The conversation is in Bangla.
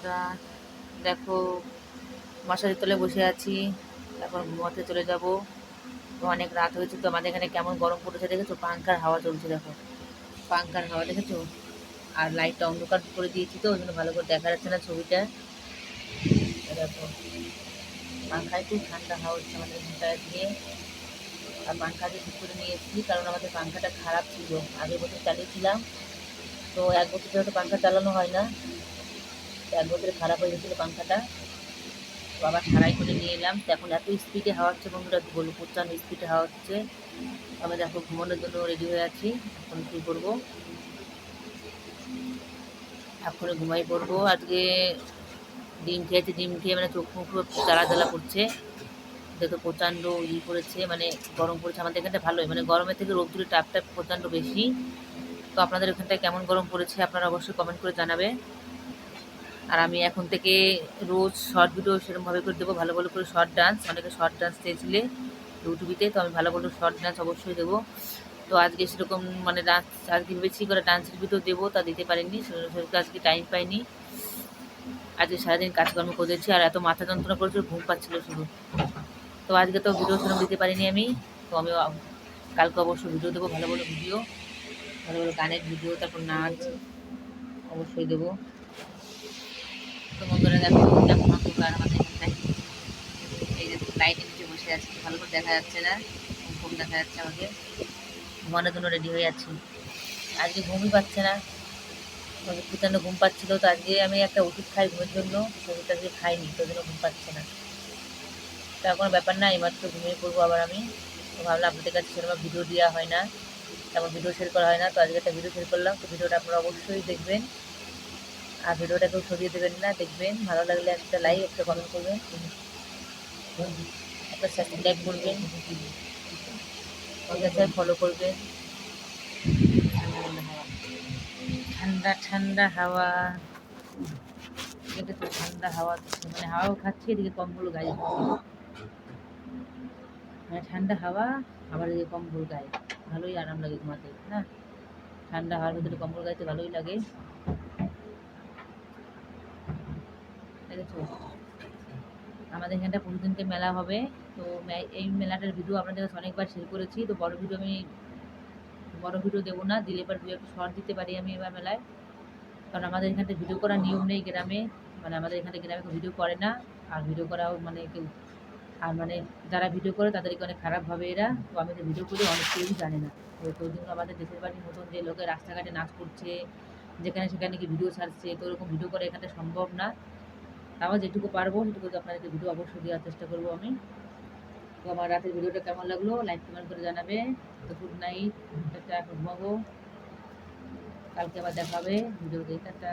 বন্ধুরা, দেখো মশারির তলে বসে আছি। এখন ঘুমাতে চলে যাব। তো অনেক রাত হয়েছে, তো আমাদের এখানে কেমন গরম পড়েছে দেখেছো? পাঙ্খার হাওয়া চলছে, দেখো পাঙ্খার হাওয়া দেখেছো। আর লাইটটা অন্ধকার করে দিয়েছি, তো ওই জন্য ভালো করে দেখা যাচ্ছে না ছবিটা। দেখো পাঙ্খায় খুব ঠান্ডা হাওয়া হচ্ছে আমাদের এখানটায় দিয়ে। আর পাঙ্খাকে ঠিক করে নিয়ে এসেছি, কারণ আমাদের পাঙ্খাটা খারাপ ছিল। আগের বছর চালিয়েছিলাম, তো 1 বছর ধরে তো পাঙ্খা চালানো হয় না। 1 বছরে খারাপ হয়ে গেছিলো পাঙ্খাটা। বাবা সারাই করে নিয়ে এলাম। তো এখন এত স্পিডে হাওয়া হচ্ছে বন্ধুরা, কি বলবো, প্রচণ্ড স্পিডে হাওয়া হচ্ছে। আমি দেখো ঘুমানোর জন্য রেডি হয়ে আছি। এখন কী করবো, এখন ঘুমাই পড়বো। আজকে ডিম খেয়েছি, ডিম খেয়ে মানে চোখ মুখ পুরো জ্বালা জ্বালা করছে। যেহেতু প্রচণ্ড পড়েছে, মানে গরম পড়েছে আমাদের এখানটা ভালোই, মানে গরমের থেকে রোদ্দুরের তাপটা প্রচণ্ড বেশি। তো আপনাদের ওখানটায় কেমন গরম পড়েছে আপনারা অবশ্যই কমেন্ট করে জানাবে। আর আমি এখন থেকে রোজ শর্ট ভিডিও সেরকমভাবে করে দেবো, ভালো ভালো করে শর্ট ডান্স। অনেকে শর্ট ডান্স চেয়েছিলে ইউটিউবিতে, তো আমি ভালো ভালো শর্ট ডান্স অবশ্যই দেবো। তো আজকে সেরকম মানে ডান্স আজকে বেশি করে ডান্সের ভিডিও দেবো, তা দিতে পারিনি, সেরকম আজকে টাইম পাইনি। আজকে সারাদিন কাজকর্ম করেছি, আর এত মাথা যন্ত্রণা করেছিল, ঘুম পাচ্ছিল শুধু। তো আজকে তো ভিডিও সেরকম দিতে পারিনি আমি। তো আমি কালকে অবশ্যই ভিডিও দেবো, ভালো ভালো ভিডিও, ভালো ভালো গানের ভিডিও, তারপর নাচ অবশ্যই দেবো। তো বন্ধুরা দেখো কেমন অন্ধকার আমাদের এখানটায়। এই যে লাইটের নিচে বসে আছি, ভালো করে দেখা যাচ্ছে না, কম দেখা যাচ্ছে আমাকে। ঘুমানোর জন্য রেডি হয়ে আছি। আজকে ঘুমই পাচ্ছে না, প্রচণ্ড ঘুম পাচ্ছিল। তো আজকে আমি একটা ওষুধ খাই ঘুমের জন্য, ওষুধটা আজকে খাইনি, তো জন্য ঘুম পাচ্ছে না। তার কোনো ব্যাপার না, এইমাত্র ঘুমিয়ে পড়বো আবার আমি। তো ভাবলাম আপনাদের কাছে সেরকম ভিডিও দেওয়া হয় না, তেমন ভিডিও শেয়ার করা হয় না, তো আজকে একটা ভিডিও শেয়ার করলাম। তো ভিডিওটা আপনারা অবশ্যই দেখবেন, আর ভিডিওটা কেউ সরিয়ে দেবেন না, দেখবেন। ভালো লাগলে একটা লাইক, একটা কমেন্ট করবেন, একটা সাবস্ক্রাইব করবেন, ঠিক আছে, ফলো করবেন। ঠান্ডা ঠান্ডা হাওয়া, এটা তো ঠান্ডা হাওয়া দিচ্ছে, মানে হাওয়াও খাচ্ছি, এদিকে কম্বল গায়ে দিচ্ছি। মানে ঠান্ডা হাওয়া, আবার এদিকে কম্বল গায়ে, ভালোই আরাম লাগে ঘুমাতে না। ঠান্ডা হাওয়ার ভিতরে কম্বল গাইতে ভালোই লাগে। দেখেছো আমাদের এখানটা প্রতিদিনকে মেলা হবে। তো এই মেলাটার ভিডিও আপনাদের কাছে অনেকবার শেয়ার করেছি। তো বড় ভিডিও দেবো না, দিলে এবার 2-1 শর্ট দিতে পারি আমি এবার মেলায়। কারণ আমাদের এখানটা ভিডিও করার নিয়ম নেই গ্রামে, মানে আমাদের এখানে গ্রামে কেউ ভিডিও করে না। আর ভিডিও করাও মানে কেউ, আর মানে যারা ভিডিও করে তাদেরকে অনেক খারাপভাবে এরা। তো আমি তো ভিডিও করে অনেক কেউই জানে না। তো ওই জন্য আমাদের দেশের বাড়ির মতন যে লোকে রাস্তাঘাটে নাচ করছে, যেখানে সেখানে কি ভিডিও ছাড়ছে, তো ওরকম ভিডিও করা এখানে সম্ভব না। তাও যেটুকু পারবো সেটুকু আপনাদেরকে ভিডিও অবশ্যই দেওয়ার চেষ্টা করবো আমি। তো আমার রাতের ভিডিওটা কেমন লাগলো লাইক কমেন্ট করে জানাবে। তো গুড নাইট, একটা ঘুমাবো, কালকে আবার দেখা হবে ভিডিও দিয়ে, টাটা।